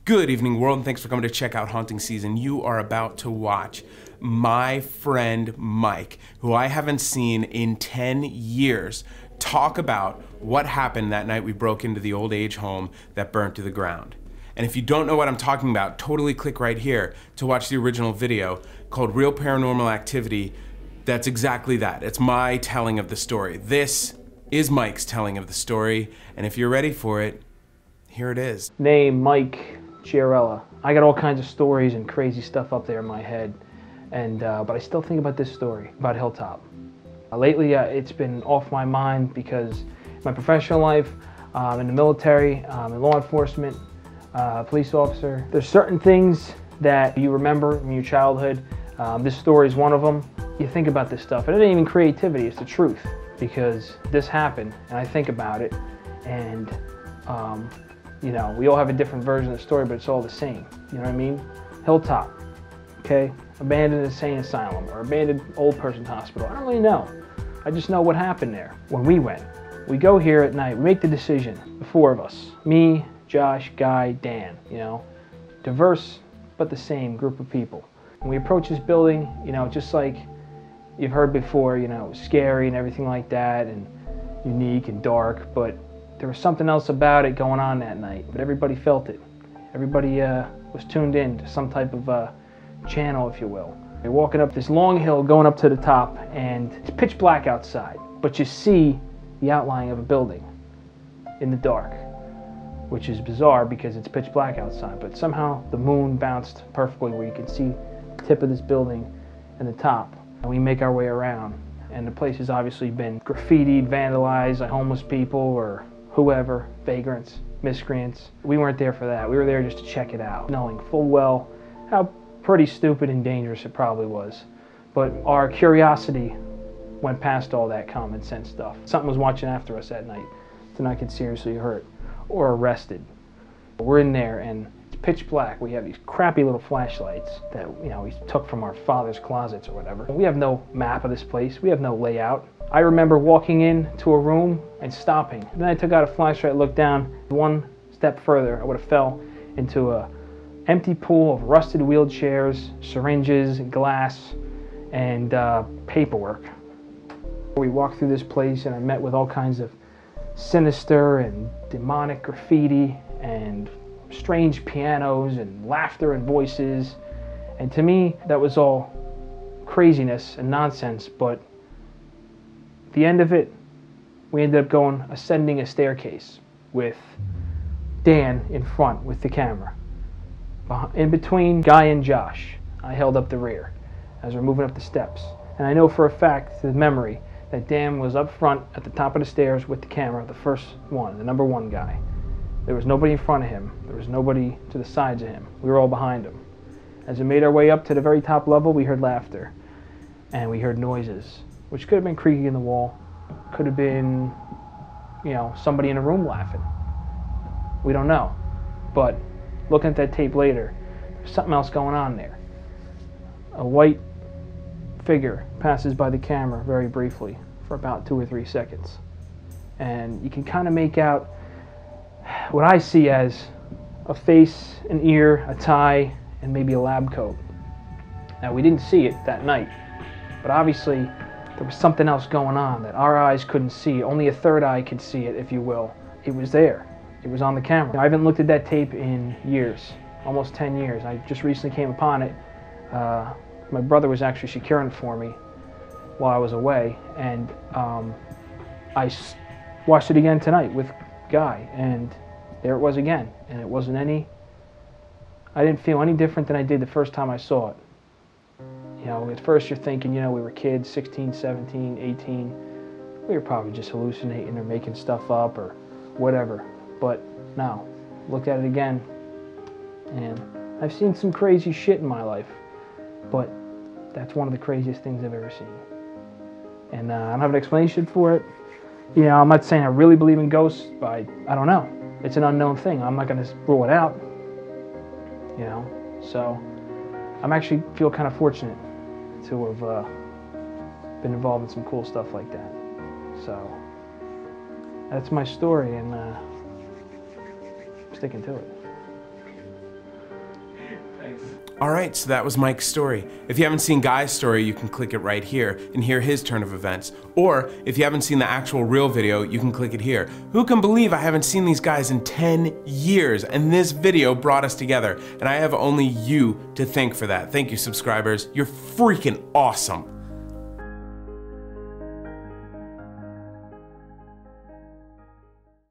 Good evening, world, and thanks for coming to check out Haunting Season. You are about to watch my friend Mike, who I haven't seen in 10 years, talk about what happened that night we broke into the old age home that burnt to the ground. And if you don't know what I'm talking about, totally click right here to watch the original video called Real Paranormal Activity. That's exactly that. It's my telling of the story. This is Mike's telling of the story, and if you're ready for it, here it is. Name Mike Chiarella. I got all kinds of stories and crazy stuff up there in my head, and but I still think about this story about Hilltop. Lately, it's been off my mind because my professional life, in the military, in law enforcement, police officer. There's certain things that you remember from your childhood. This story is one of them. You think about this stuff, and it ain't even creativity. It's the truth, because this happened, and I think about it, and you know, we all have a different version of the story, but it's all the same. You know what I mean? Hilltop, okay? Abandoned insane asylum or abandoned old person's hospital. I don't really know. I just know what happened there when we went. We go here at night. We make the decision, the four of us. Me, Josh, Guy, Dan, you know. Diverse, but the same group of people. When we approach this building, you know, just like you've heard before, you know, it was scary and everything like that, and unique and dark, but there was something else about it going on that night, but everybody felt it. Everybody was tuned in to some type of channel, if you will. You're walking up this long hill, going up to the top, and it's pitch black outside, but you see the outline of a building in the dark, which is bizarre because it's pitch black outside, but somehow the moon bounced perfectly where you can see the tip of this building and the top. And we make our way around, and the place has obviously been graffitied, vandalized by homeless people or whoever, vagrants, miscreants. We weren't there for that. We were there just to check it out, knowing full well how pretty stupid and dangerous it probably was. But our curiosity went past all that common sense stuff. Something was watching after us that night to not get seriously hurt or arrested. We're in there and it's pitch black. We have these crappy little flashlights that, you know, we took from our father's closets or whatever. We have no map of this place. We have no layout. I remember walking into a room and stopping. Then I took out a flashlight, looked down. One step further, I would have fell into a empty pool of rusted wheelchairs, syringes, glass, and paperwork. We walked through this place and I met with all kinds of sinister and demonic graffiti and strange pianos and laughter and voices. And to me, that was all craziness and nonsense, but the end of it, we ended up ascending a staircase with Dan in front with the camera. In between Guy and Josh, I held up the rear as we're moving up the steps. And I know for a fact, to memory, that Dan was up front at the top of the stairs with the camera, the first one, the number one guy. There was nobody in front of him. There was nobody to the sides of him. We were all behind him. As we made our way up to the very top level, we heard laughter and we heard noises, which could have been creaking in the wall, could have been, you know, somebody in a room laughing. We don't know. But looking at that tape later, there's something else going on there. A white figure passes by the camera very briefly for about 2 or 3 seconds. And you can kind of make out what I see as a face, an ear, a tie, and maybe a lab coat. Now, we didn't see it that night, but obviously there was something else going on that our eyes couldn't see. Only a third eye could see it, if you will. It was there. It was on the camera. I haven't looked at that tape in years, almost 10 years. I just recently came upon it. My brother was actually securing it for me while I was away, and I watched it again tonight with Guy, and there it was again. And it wasn't I didn't feel any different than I did the first time I saw it. You know, at first you're thinking, you know, we were kids, 16, 17, 18. We were probably just hallucinating or making stuff up or whatever. But now, look at it again, and I've seen some crazy shit in my life, but that's one of the craziest things I've ever seen. And I don't have an explanation for it. You know, I'm not saying I really believe in ghosts, but I don't know. It's an unknown thing. I'm not going to rule it out, you know. So I'm actually feel kind of fortunate to have been involved in some cool stuff like that. So that's my story, and I'm sticking to it. All right, so that was Mike's story. If you haven't seen Guy's story, you can click it right here and hear his turn of events. Or if you haven't seen the actual real video, you can click it here. Who can believe I haven't seen these guys in 10 years and this video brought us together? And I have only you to thank for that. Thank you, subscribers. You're freaking awesome.